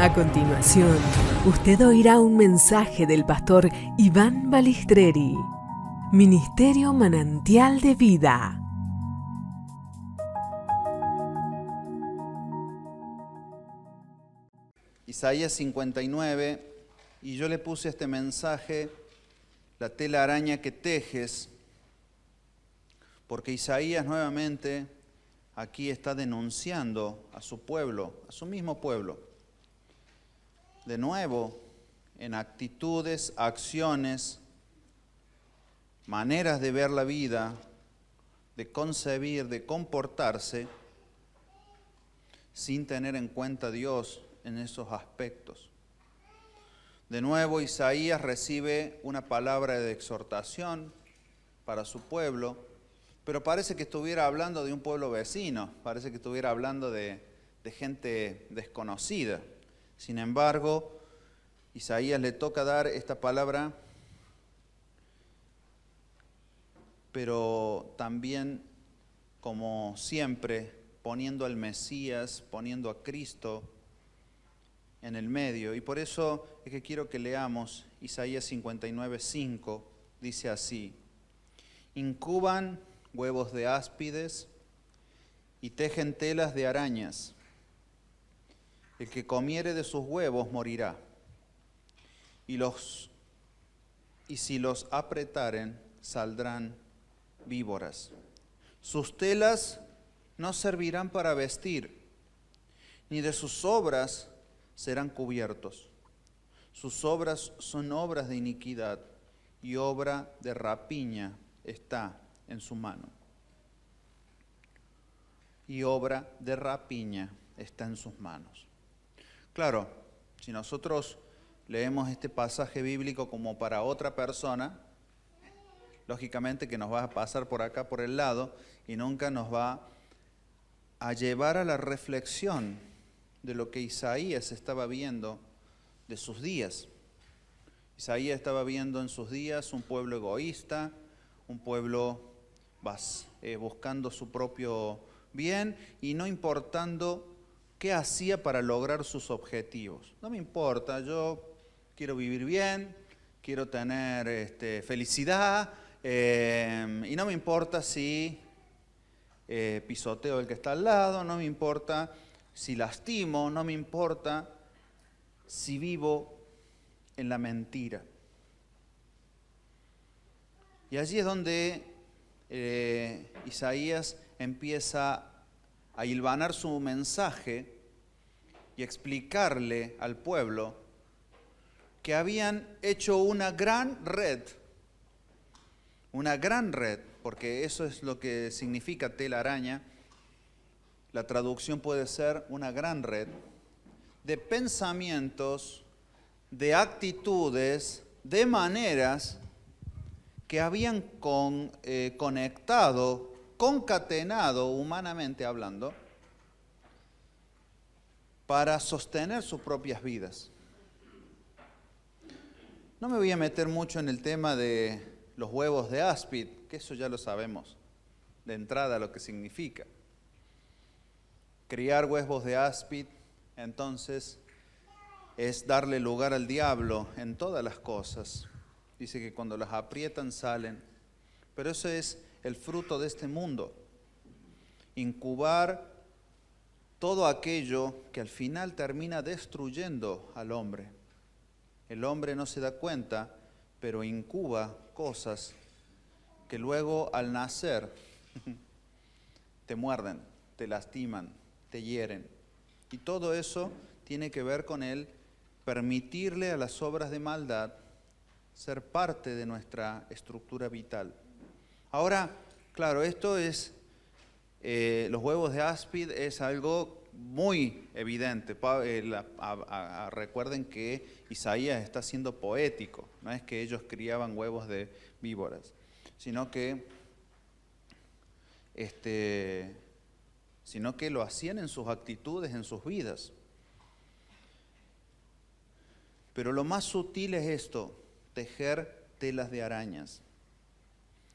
A continuación, usted oirá un mensaje del pastor Iván Balistreri, Ministerio Manantial de Vida. Isaías 59, y yo le puse este mensaje, la tela araña que tejes, porque Isaías nuevamente aquí está denunciando a su pueblo, a su mismo pueblo. De nuevo, en actitudes, acciones, maneras de ver la vida, de concebir, de comportarse, sin tener en cuenta a Dios en esos aspectos. De nuevo, Isaías recibe una palabra de exhortación para su pueblo, pero parece que estuviera hablando de un pueblo vecino, parece que estuviera hablando de gente desconocida. Sin embargo, Isaías le toca dar esta palabra, pero también, como siempre, poniendo al Mesías, poniendo a Cristo en el medio. Y por eso es que quiero que leamos Isaías 59:5, dice así: incuban huevos de áspides y tejen telas de arañas. El que comiere de sus huevos morirá, y si los apretaren, saldrán víboras. Sus telas no servirán para vestir, ni de sus obras serán cubiertos. Sus obras son obras de iniquidad, y obra de rapiña está en su mano. Y obra de rapiña está en sus manos. Claro, si nosotros leemos este pasaje bíblico como para otra persona, lógicamente que nos va a pasar por acá, por el lado, y nunca nos va a llevar a la reflexión de lo que Isaías estaba viendo de sus días. Isaías estaba viendo en sus días un pueblo egoísta, un pueblo buscando su propio bien y no importando qué hacía para lograr sus objetivos. No me importa, yo quiero vivir bien, quiero tener felicidad, y no me importa si pisoteo el que está al lado, no me importa si lastimo, no me importa si vivo en la mentira. Y allí es donde Isaías empieza a hilvanar su mensaje y explicarle al pueblo que habían hecho una gran red, porque eso es lo que significa tela araña. La traducción puede ser una gran red de pensamientos, de actitudes, de maneras que habían conectado, concatenado, humanamente hablando, para sostener sus propias vidas. No me voy a meter mucho en el tema de los huevos de áspid, que eso ya lo sabemos de entrada lo que significa. Criar huevos de áspid, entonces, es darle lugar al diablo en todas las cosas. Dice que cuando las aprietan salen. Pero eso es el fruto de este mundo. Incubar todo aquello que al final termina destruyendo al hombre. El hombre no se da cuenta, pero incuba cosas que luego al nacer te muerden, te lastiman, te hieren. Y todo eso tiene que ver con el permitirle a las obras de maldad ser parte de nuestra estructura vital. Ahora, claro, esto es, los huevos de áspid es algo muy evidente. Recuerden que Isaías está siendo poético, no es que ellos criaban huevos de víboras, sino que lo hacían en sus actitudes, en sus vidas. Pero lo más sutil es esto, tejer telas de arañas.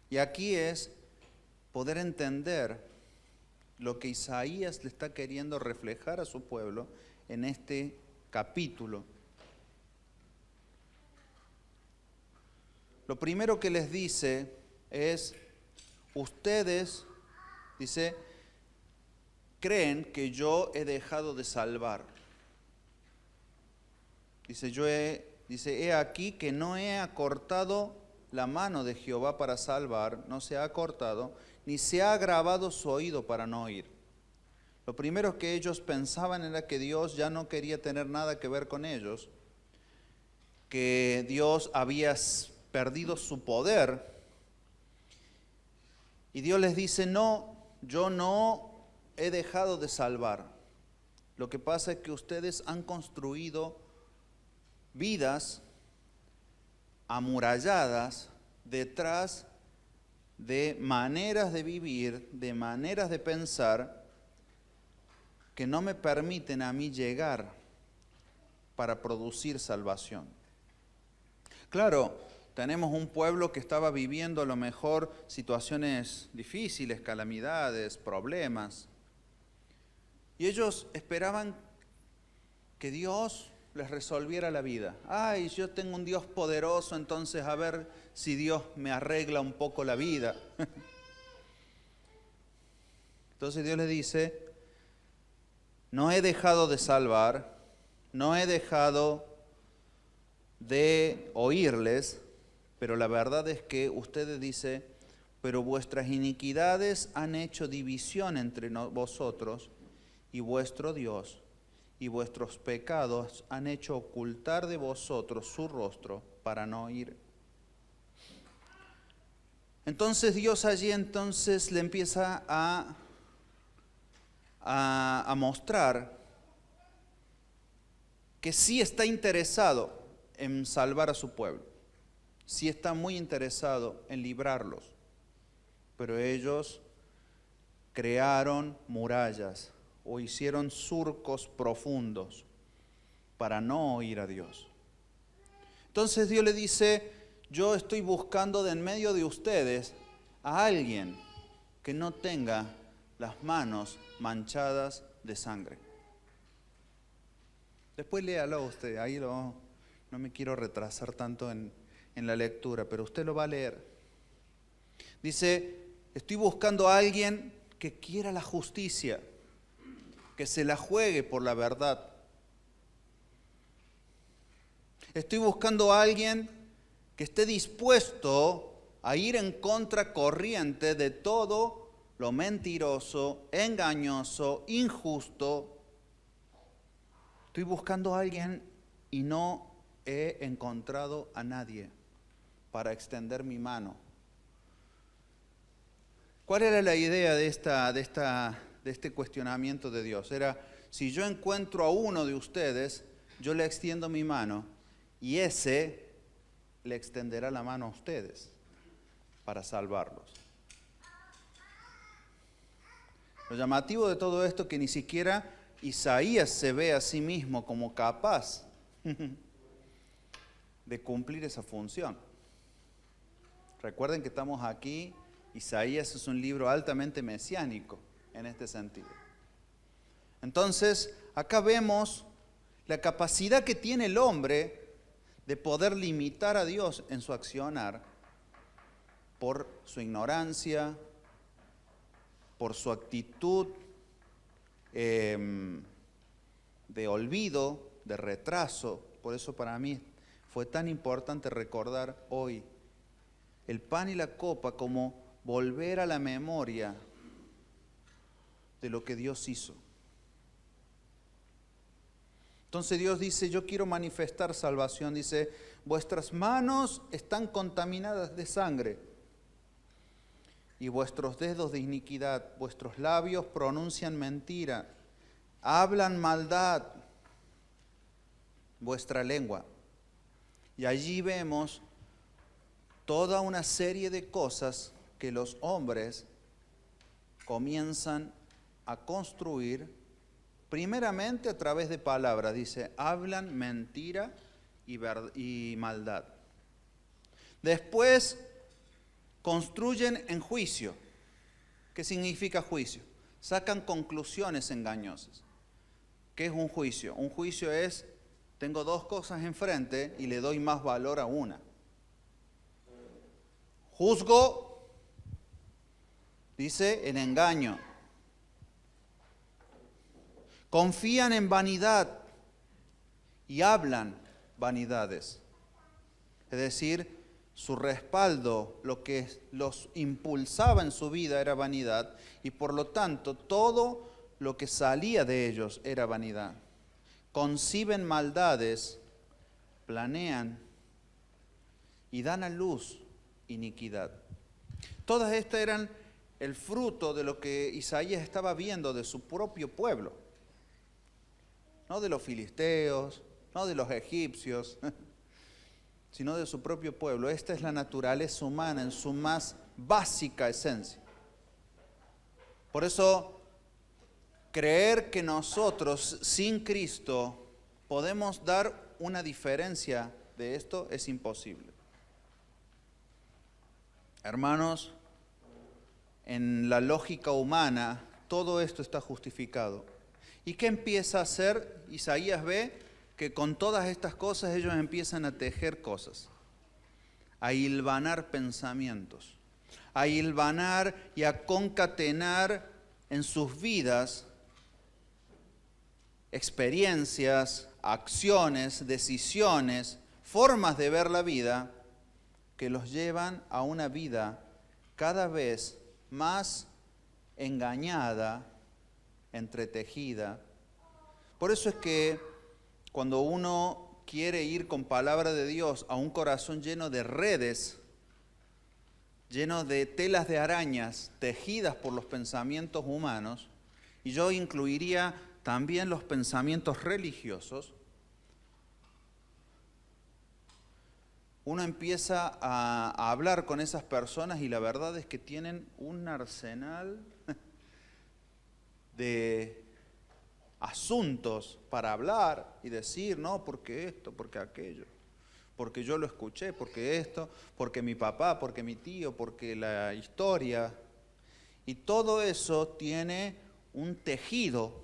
Y aquí es poder entender lo que Isaías le está queriendo reflejar a su pueblo en este capítulo. Lo primero que les dice es, ustedes, dice, creen que yo he dejado de salvar. Dice, he aquí que no he acortado la mano de Jehová para salvar, no se ha acortado, ni se ha agravado su oído para no oír. Lo primero que ellos pensaban era que Dios ya no quería tener nada que ver con ellos, que Dios había perdido su poder. Y Dios les dice, no, yo no he dejado de salvar. Lo que pasa es que ustedes han construido vidas amuralladas detrás de maneras de vivir, de maneras de pensar que no me permiten a mí llegar para producir salvación. Claro, tenemos un pueblo que estaba viviendo a lo mejor situaciones difíciles, calamidades, problemas. Y ellos esperaban que Dios les resolviera la vida. Ay, yo tengo un Dios poderoso, entonces a ver si Dios me arregla un poco la vida. Entonces Dios les dice, no he dejado de salvar, no he dejado de oírles, pero la verdad es que ustedes dicen, pero vuestras iniquidades han hecho división entre vosotros y vuestro Dios, y vuestros pecados han hecho ocultar de vosotros su rostro para no oír. Entonces Dios allí le empieza a mostrar que sí está interesado en salvar a su pueblo, sí está muy interesado en librarlos, pero ellos crearon murallas o hicieron surcos profundos para no oír a Dios. Entonces Dios le dice, yo estoy buscando de en medio de ustedes a alguien que no tenga las manos manchadas de sangre. Después léalo usted, no me quiero retrasar tanto en la lectura, pero usted lo va a leer. Dice, estoy buscando a alguien que quiera la justicia, que se la juegue por la verdad. Estoy buscando a alguien que esté dispuesto a ir en contracorriente de todo lo mentiroso, engañoso, injusto. Estoy buscando a alguien y no he encontrado a nadie para extender mi mano. ¿Cuál era la idea de este cuestionamiento de Dios? Era, si yo encuentro a uno de ustedes, yo le extiendo mi mano y ese le extenderá la mano a ustedes para salvarlos. Lo llamativo de todo esto es que ni siquiera Isaías se ve a sí mismo como capaz de cumplir esa función. Recuerden que estamos aquí, Isaías es un libro altamente mesiánico en este sentido. Entonces, acá vemos la capacidad que tiene el hombre de poder limitar a Dios en su accionar por su ignorancia, por su actitud de olvido, de retraso. Por eso para mí fue tan importante recordar hoy el pan y la copa como volver a la memoria de lo que Dios hizo. Entonces Dios dice, yo quiero manifestar salvación. Dice, vuestras manos están contaminadas de sangre y vuestros dedos de iniquidad, vuestros labios pronuncian mentira, hablan maldad, vuestra lengua. Y allí vemos toda una serie de cosas que los hombres comienzan a construir primeramente a través de palabras. Dice, hablan mentira y maldad. Después construyen en juicio. ¿Qué significa juicio? Sacan conclusiones engañosas. ¿Qué es un juicio? Un juicio es tengo dos cosas enfrente y le doy más valor a una. Juzgo, dice, en engaño. Confían en vanidad y hablan vanidades. Es decir, su respaldo, lo que los impulsaba en su vida era vanidad y por lo tanto todo lo que salía de ellos era vanidad. Conciben maldades, planean y dan a luz iniquidad. Todas estas eran el fruto de lo que Isaías estaba viendo de su propio pueblo. No de los filisteos, no de los egipcios, sino de su propio pueblo. Esta es la naturaleza humana en su más básica esencia. Por eso, creer que nosotros sin Cristo podemos dar una diferencia de esto es imposible. Hermanos, en la lógica humana, todo esto está justificado. ¿Y qué empieza a hacer? Isaías ve que con todas estas cosas ellos empiezan a tejer cosas, a hilvanar pensamientos, a hilvanar y a concatenar en sus vidas experiencias, acciones, decisiones, formas de ver la vida que los llevan a una vida cada vez más engañada, entretejida. Por eso es que cuando uno quiere ir con palabra de Dios a un corazón lleno de redes, lleno de telas de arañas tejidas por los pensamientos humanos, y yo incluiría también los pensamientos religiosos, uno empieza a hablar con esas personas y la verdad es que tienen un arsenal de asuntos para hablar y decir, no, porque esto, porque aquello, porque yo lo escuché, porque esto, porque mi papá, porque mi tío, porque la historia. Y todo eso tiene un tejido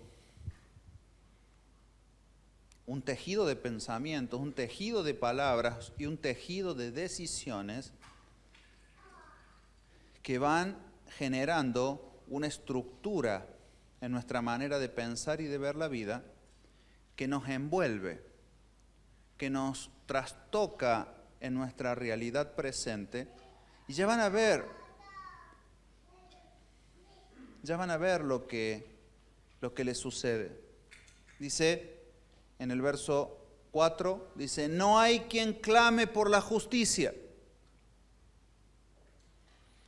de pensamientos, un tejido de palabras y un tejido de decisiones que van generando una estructura en nuestra manera de pensar y de ver la vida, que nos envuelve, que nos trastoca en nuestra realidad presente, y ya van a ver lo que les sucede. Dice en el verso 4, dice, no hay quien clame por la justicia,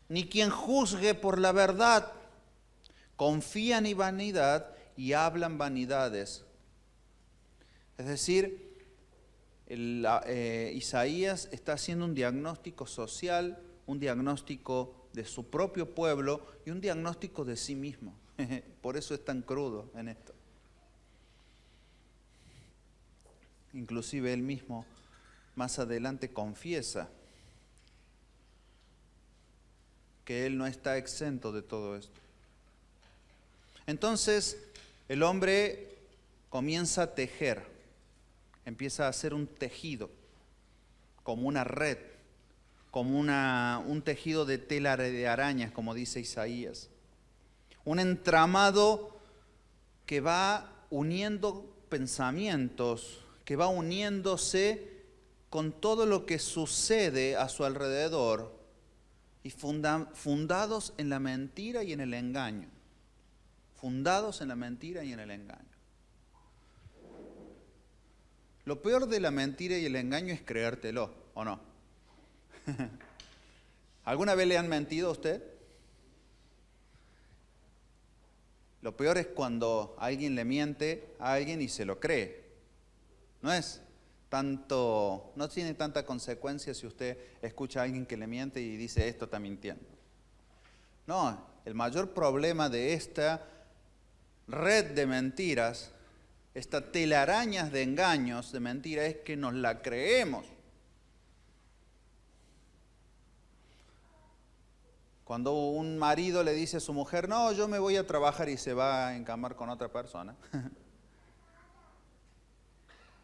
ni quien juzgue por la verdad. Confían en vanidad y hablan vanidades. Es decir, Isaías está haciendo un diagnóstico social, un diagnóstico de su propio pueblo y un diagnóstico de sí mismo. Por eso es tan crudo en esto. Inclusive él mismo más adelante confiesa que él no está exento de todo esto. Entonces, el hombre comienza a tejer, empieza a hacer un tejido, como una red, como un tejido de tela de arañas, como dice Isaías. Un entramado que va uniendo pensamientos, que va uniéndose con todo lo que sucede a su alrededor y fundados en la mentira y en el engaño. Fundados en la mentira y en el engaño. Lo peor de la mentira y el engaño es creértelo, ¿o no? ¿Alguna vez le han mentido a usted? Lo peor es cuando alguien le miente a alguien y se lo cree. No tiene tanta consecuencia si usted escucha a alguien que le miente y dice, esto está mintiendo. No, el mayor problema de esta red de mentiras, esta telarañas de engaños, de mentiras, es que nos la creemos. Cuando un marido le dice a su mujer, no, yo me voy a trabajar y se va a encamar con otra persona.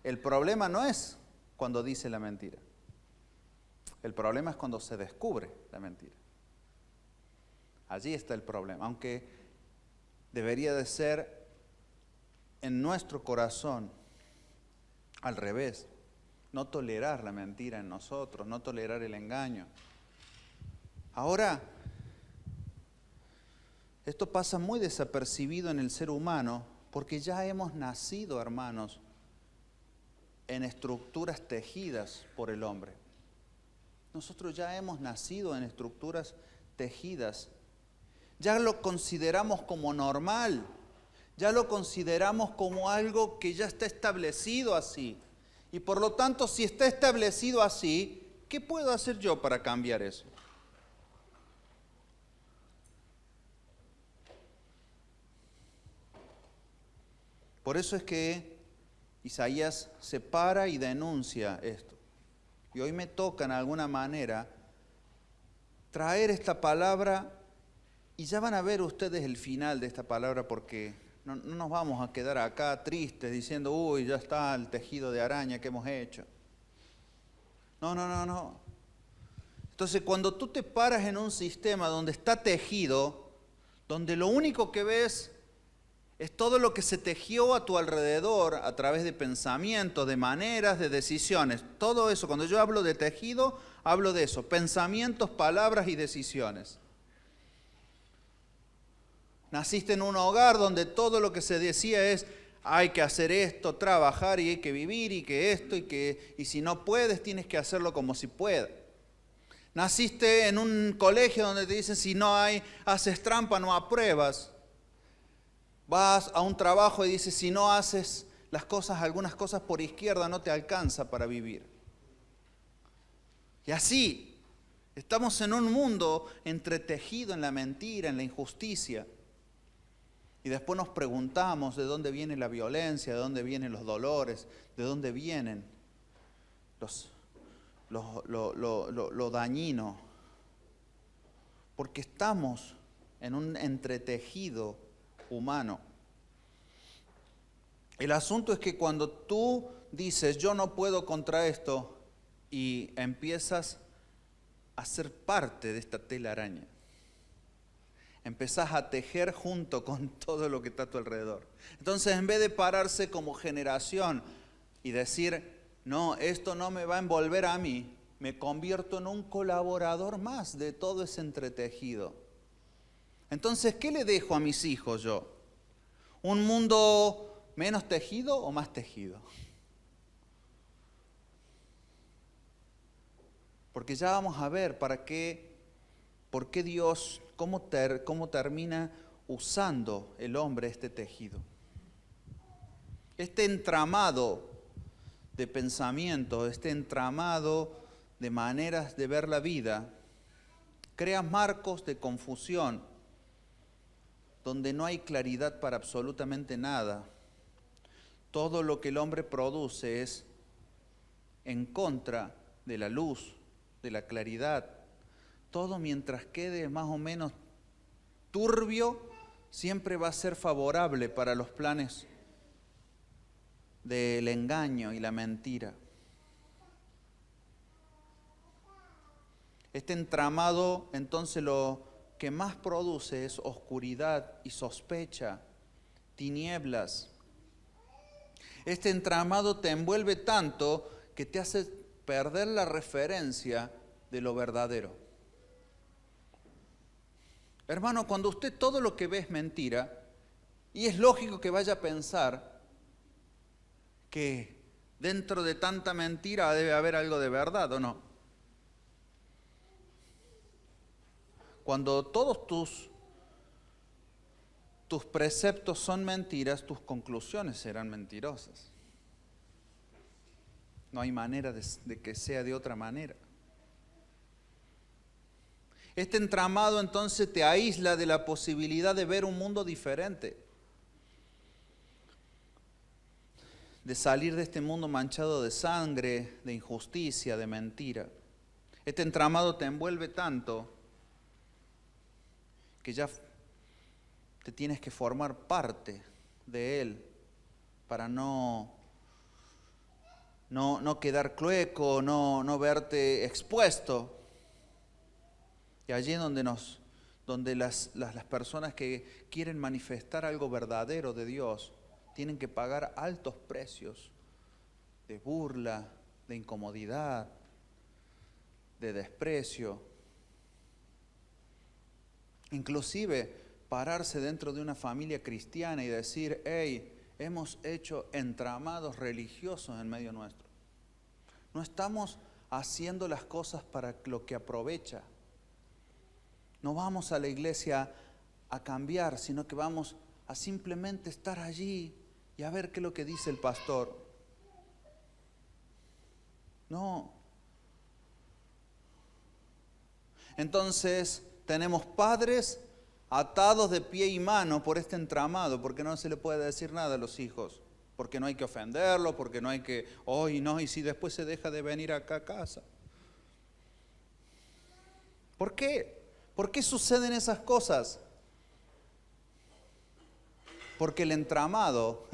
El problema no es cuando dice la mentira. El problema es cuando se descubre la mentira. Allí está el problema, aunque debería de ser en nuestro corazón al revés. No tolerar la mentira en nosotros, no tolerar el engaño. Ahora, esto pasa muy desapercibido en el ser humano porque ya hemos nacido, hermanos, en estructuras tejidas por el hombre. Nosotros ya hemos nacido en estructuras tejidas. Ya lo consideramos como normal. Ya lo consideramos como algo que ya está establecido así. Y por lo tanto, si está establecido así, ¿qué puedo hacer yo para cambiar eso? Por eso es que Isaías se para y denuncia esto. Y hoy me toca en alguna manera traer esta palabra, y ya van a ver ustedes el final de esta palabra, porque no nos vamos a quedar acá tristes diciendo, uy, ya está el tejido de araña que hemos hecho. No. Entonces, cuando tú te paras en un sistema donde está tejido, donde lo único que ves es todo lo que se tejió a tu alrededor a través de pensamientos, de maneras, de decisiones. Todo eso, cuando yo hablo de tejido, hablo de eso, pensamientos, palabras y decisiones. Naciste en un hogar donde todo lo que se decía es, hay que hacer esto, trabajar y hay que vivir y que esto y si no puedes tienes que hacerlo como si puedas. Naciste en un colegio donde te dicen, si no haces trampa no apruebas. Vas a un trabajo y dices, si no haces algunas cosas por izquierda no te alcanza para vivir. Y así, estamos en un mundo entretejido en la mentira, en la injusticia. Y después nos preguntamos de dónde viene la violencia, de dónde vienen los dolores, de dónde vienen lo dañino. Porque estamos en un entretejido humano. El asunto es que cuando tú dices, yo no puedo contra esto, y empiezas a ser parte de esta telaraña, empezás a tejer junto con todo lo que está a tu alrededor. Entonces, en vez de pararse como generación y decir, no, esto no me va a envolver a mí, me convierto en un colaborador más de todo ese entretejido. Entonces, ¿qué le dejo a mis hijos yo? ¿Un mundo menos tejido o más tejido? Porque ya vamos a ver por qué Dios, cómo termina usando el hombre este tejido. Este entramado de pensamiento, este entramado de maneras de ver la vida, crea marcos de confusión, donde no hay claridad para absolutamente nada. Todo lo que el hombre produce es en contra de la luz, de la claridad. Todo mientras quede más o menos turbio, siempre va a ser favorable para los planes del engaño y la mentira. Este entramado, entonces, lo que más produce es oscuridad y sospecha, tinieblas. Este entramado te envuelve tanto que te hace perder la referencia de lo verdadero. Hermano, cuando usted todo lo que ve es mentira, y es lógico que vaya a pensar que dentro de tanta mentira debe haber algo de verdad, ¿o no? Cuando todos tus preceptos son mentiras, tus conclusiones serán mentirosas. No hay manera de que sea de otra manera. Este entramado entonces te aísla de la posibilidad de ver un mundo diferente, de salir de este mundo manchado de sangre, de injusticia, de mentira. Este entramado te envuelve tanto que ya te tienes que formar parte de él para no no quedar clueco, no verte expuesto. Y allí es donde las personas que quieren manifestar algo verdadero de Dios tienen que pagar altos precios de burla, de incomodidad, de desprecio. Inclusive pararse dentro de una familia cristiana y decir, hey, hemos hecho entramados religiosos en medio nuestro. No estamos haciendo las cosas para lo que aprovecha. No vamos a la iglesia a cambiar, sino que vamos a simplemente estar allí y a ver qué es lo que dice el pastor. No. Entonces tenemos padres atados de pie y mano por este entramado, porque no se le puede decir nada a los hijos, porque no hay que ofenderlo, porque no hay que, y si después se deja de venir acá a casa. ¿Por qué? ¿Por qué suceden esas cosas? Porque el entramado,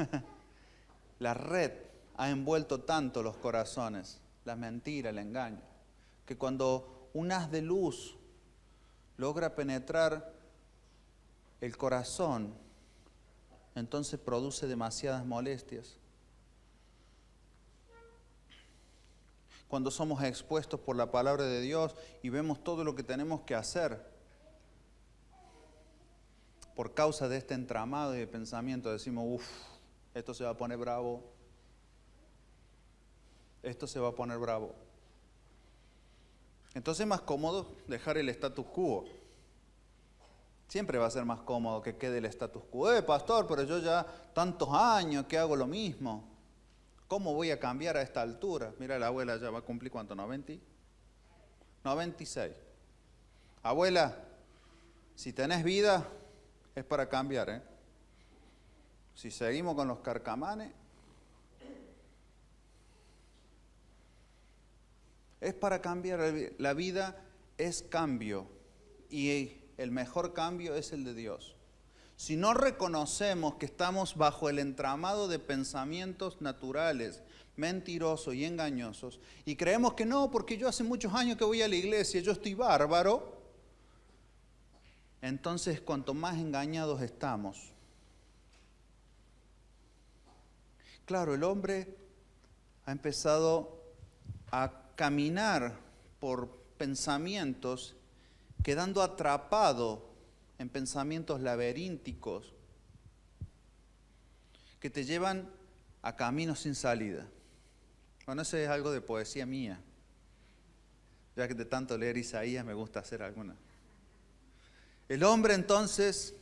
la red, ha envuelto tanto los corazones, la mentira, el engaño, que cuando un haz de luz logra penetrar el corazón, entonces produce demasiadas molestias. Cuando somos expuestos por la palabra de Dios y vemos todo lo que tenemos que hacer por causa de este entramado de pensamiento, decimos, esto se va a poner bravo, esto se va a poner bravo. Entonces es más cómodo dejar el status quo. Siempre va a ser más cómodo que quede el status quo. Pastor, pero yo ya tantos años que hago lo mismo. ¿Cómo voy a cambiar a esta altura? Mira, la abuela ya va a cumplir, ¿cuánto? ¿90? 96. Abuela, si tenés vida, es para cambiar, ¿eh? Si seguimos con los carcamanes, es para cambiar. La vida es cambio y el mejor cambio es el de Dios. Si no reconocemos que estamos bajo el entramado de pensamientos naturales, mentirosos y engañosos, y creemos que no, porque yo hace muchos años que voy a la iglesia, yo estoy bárbaro, entonces cuanto más engañados estamos. Claro, el hombre ha empezado a caminar por pensamientos, quedando atrapado en pensamientos laberínticos que te llevan a caminos sin salida. Bueno, eso es algo de poesía mía. Ya que de tanto leer Isaías me gusta hacer alguna. El hombre entonces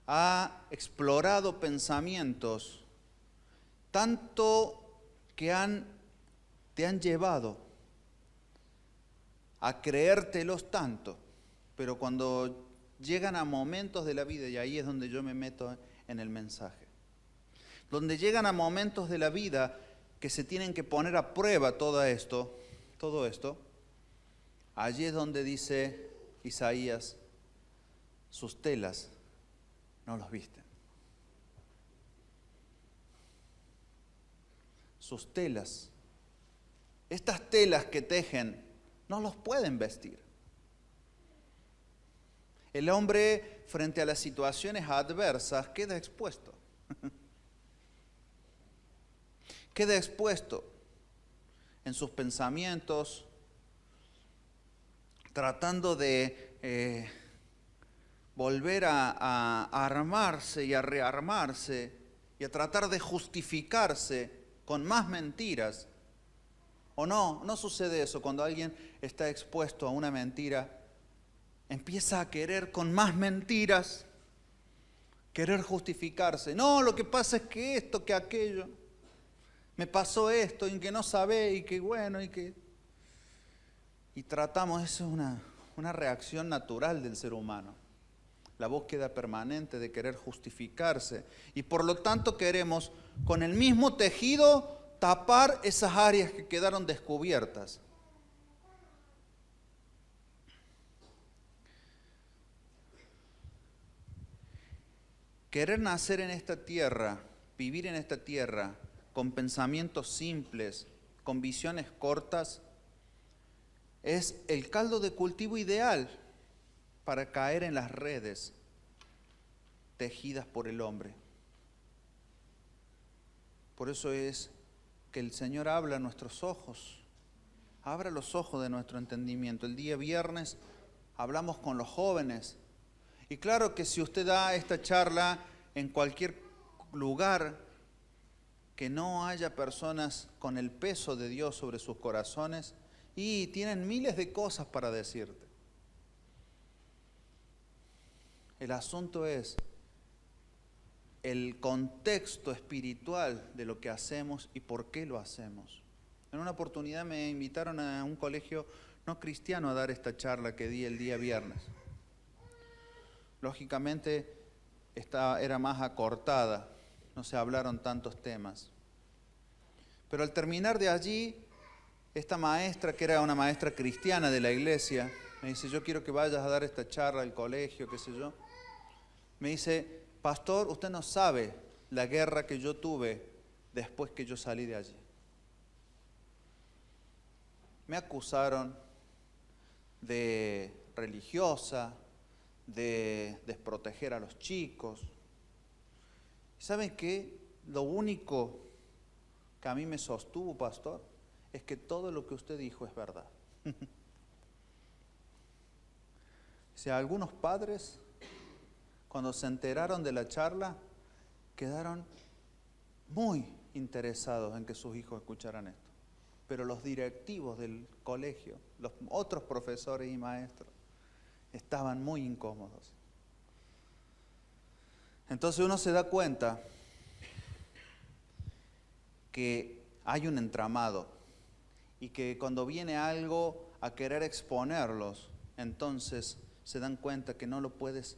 ha explorado pensamientos tanto que te han llevado a creértelos tanto, pero cuando llegan a momentos de la vida, y ahí es donde yo me meto en el mensaje, donde llegan a momentos de la vida que se tienen que poner a prueba todo esto, allí es donde dice Isaías, sus telas no los visten. Sus telas, estas telas que tejen, no los pueden vestir. El hombre, frente a las situaciones adversas, queda expuesto. Queda expuesto en sus pensamientos, tratando de volver a armarse y a rearmarse y a tratar de justificarse con más mentiras. ¿O no sucede eso cuando alguien está expuesto a una mentira? Empieza a querer con más mentiras, querer justificarse. No, lo que pasa es que esto, que aquello, me pasó esto, y que no sabe, y que bueno, y tratamos, eso es una reacción natural del ser humano. La búsqueda permanente de querer justificarse. Y por lo tanto queremos, con el mismo tejido, tapar esas áreas que quedaron descubiertas. Querer nacer en esta tierra, vivir en esta tierra, con pensamientos simples, con visiones cortas, es el caldo de cultivo ideal para caer en las redes tejidas por el hombre. Por eso es que el Señor habla a nuestros ojos, abra los ojos de nuestro entendimiento. El día viernes hablamos con los jóvenes. Y claro que si usted da esta charla en cualquier lugar, que no haya personas con el peso de Dios sobre sus corazones y tienen miles de cosas para decirte. El asunto es el contexto espiritual de lo que hacemos y por qué lo hacemos. En una oportunidad me invitaron a un colegio no cristiano a dar esta charla que di el día viernes. Lógicamente era más acortada, no se hablaron tantos temas. Pero al terminar de allí, esta maestra, que era una maestra cristiana de la iglesia, me dice, yo quiero que vayas a dar esta charla al colegio, qué sé yo. Me dice, pastor, usted no sabe la guerra que yo tuve después que yo salí de allí. Me acusaron de religiosa, de desproteger a los chicos. ¿Saben qué? Lo único que a mí me sostuvo, pastor, es que todo lo que usted dijo es verdad. Si algunos padres, cuando se enteraron de la charla, quedaron muy interesados en que sus hijos escucharan esto. Pero los directivos del colegio, los otros profesores y maestros, estaban muy incómodos. Entonces uno se da cuenta que hay un entramado y que cuando viene algo a querer exponerlos, entonces se dan cuenta que no lo puedes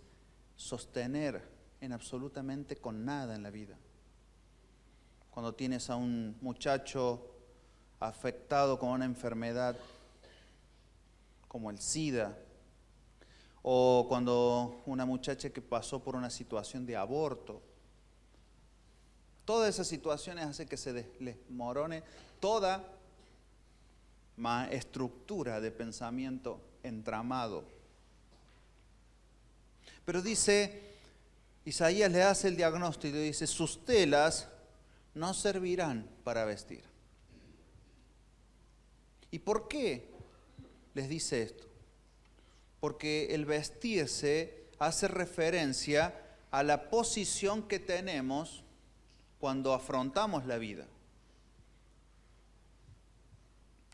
sostener en absolutamente con nada en la vida. Cuando tienes a un muchacho afectado con una enfermedad como el SIDA, o cuando una muchacha que pasó por una situación de aborto, todas esas situaciones hacen que se desmorone toda estructura de pensamiento entramado. Pero dice, Isaías le hace el diagnóstico y le dice, sus telas no servirán para vestir. ¿Y por qué les dice esto? Porque el vestirse hace referencia a la posición que tenemos cuando afrontamos la vida.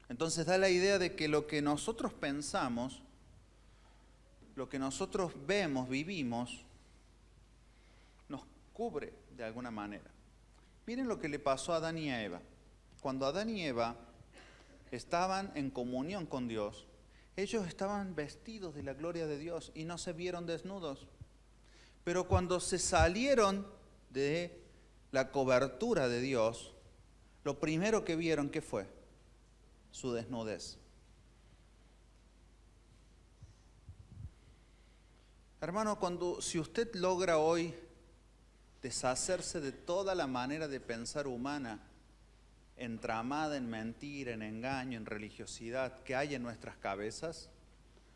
Entonces da la idea de que lo que nosotros pensamos, lo que nosotros vemos, vivimos, nos cubre de alguna manera. Miren lo que le pasó a Adán y a Eva. Cuando Adán y Eva estaban en comunión con Dios, ellos estaban vestidos de la gloria de Dios y no se vieron desnudos. Pero cuando se salieron de la cobertura de Dios, lo primero que vieron, ¿qué fue? Su desnudez. Hermano, si usted logra hoy deshacerse de toda la manera de pensar humana, entramada en mentira, en engaño, en religiosidad que hay en nuestras cabezas,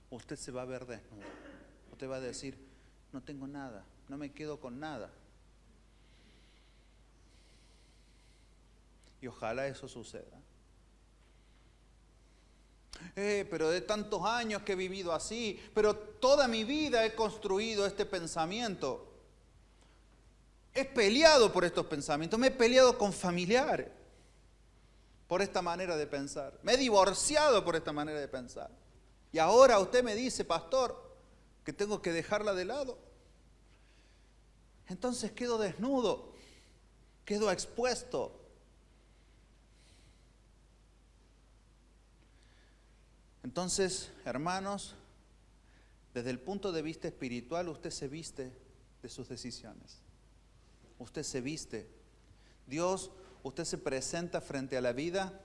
usted se va a ver desnudo. Usted va a decir, no tengo nada, no me quedo con nada. Y ojalá eso suceda. Pero de tantos años que he vivido así, pero toda mi vida he construido este pensamiento. He peleado por estos pensamientos, me he peleado con familiares por esta manera de pensar. Me he divorciado por esta manera de pensar. Y ahora usted me dice, pastor, que tengo que dejarla de lado. Entonces quedo desnudo, quedo expuesto. Entonces, hermanos, desde el punto de vista espiritual, usted se viste de sus decisiones. Usted se viste. Dios, usted se presenta frente a la vida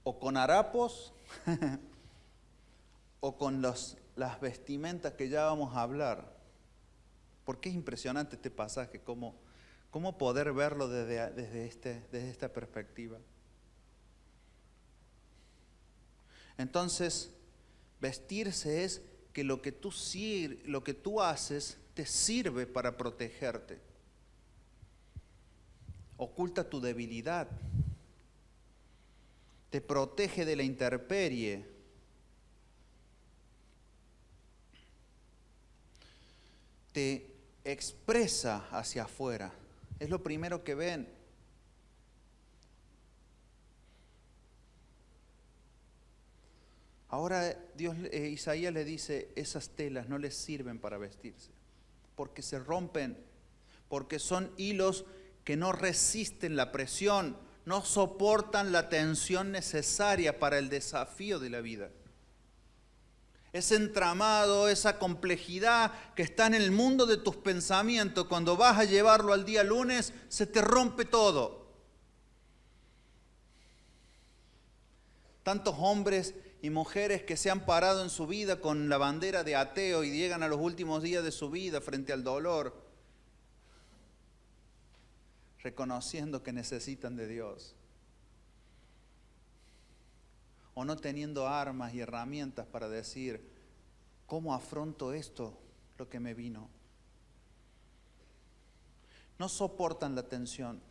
o con harapos o con las vestimentas que ya vamos a hablar. Porque es impresionante este pasaje, cómo ¿Cómo poder verlo desde esta perspectiva? Entonces, vestirse es que lo que tú haces te sirve para protegerte. Oculta tu debilidad. Te protege de la intemperie. Te expresa hacia afuera. Es lo primero que ven. Ahora Isaías le dice, esas telas no les sirven para vestirse, porque se rompen, porque son hilos que no resisten la presión, no soportan la tensión necesaria para el desafío de la vida. Ese entramado, esa complejidad que está en el mundo de tus pensamientos, cuando vas a llevarlo al día lunes, se te rompe todo. Tantos hombres y mujeres que se han parado en su vida con la bandera de ateo y llegan a los últimos días de su vida frente al dolor, reconociendo que necesitan de Dios, o no teniendo armas y herramientas para decir, ¿cómo afronto esto, lo que me vino? No soportan la tensión.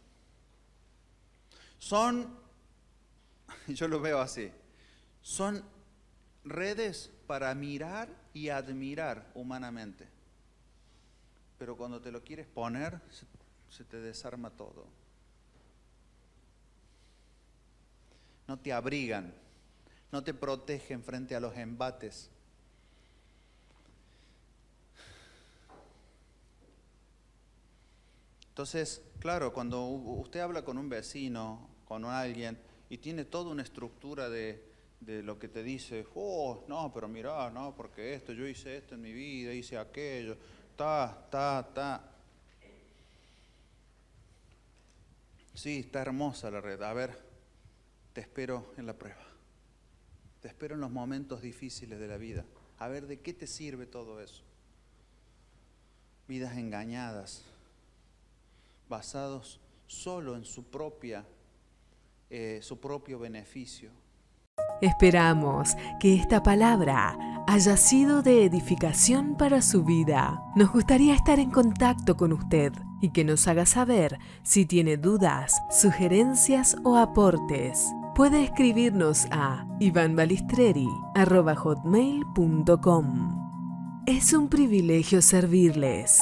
Yo lo veo así, son redes para mirar y admirar humanamente, pero cuando te lo quieres poner, se te desarma todo. No te abrigan, no te protegen frente a los embates. Entonces, claro, cuando usted habla con un vecino, con alguien, y tiene toda una estructura de lo que te dice, no, pero mirá, no, porque yo hice esto en mi vida, hice aquello, Sí, está hermosa la red. A ver, te espero en la prueba. Te espero en los momentos difíciles de la vida. A ver, ¿de qué te sirve todo eso? Vidas engañadas, basados solo en su propio beneficio. Esperamos que esta palabra haya sido de edificación para su vida. Nos gustaría estar en contacto con usted y que nos haga saber si tiene dudas, sugerencias o aportes. Puede escribirnos a ivanbalistreri@hotmail.com. Es un privilegio servirles.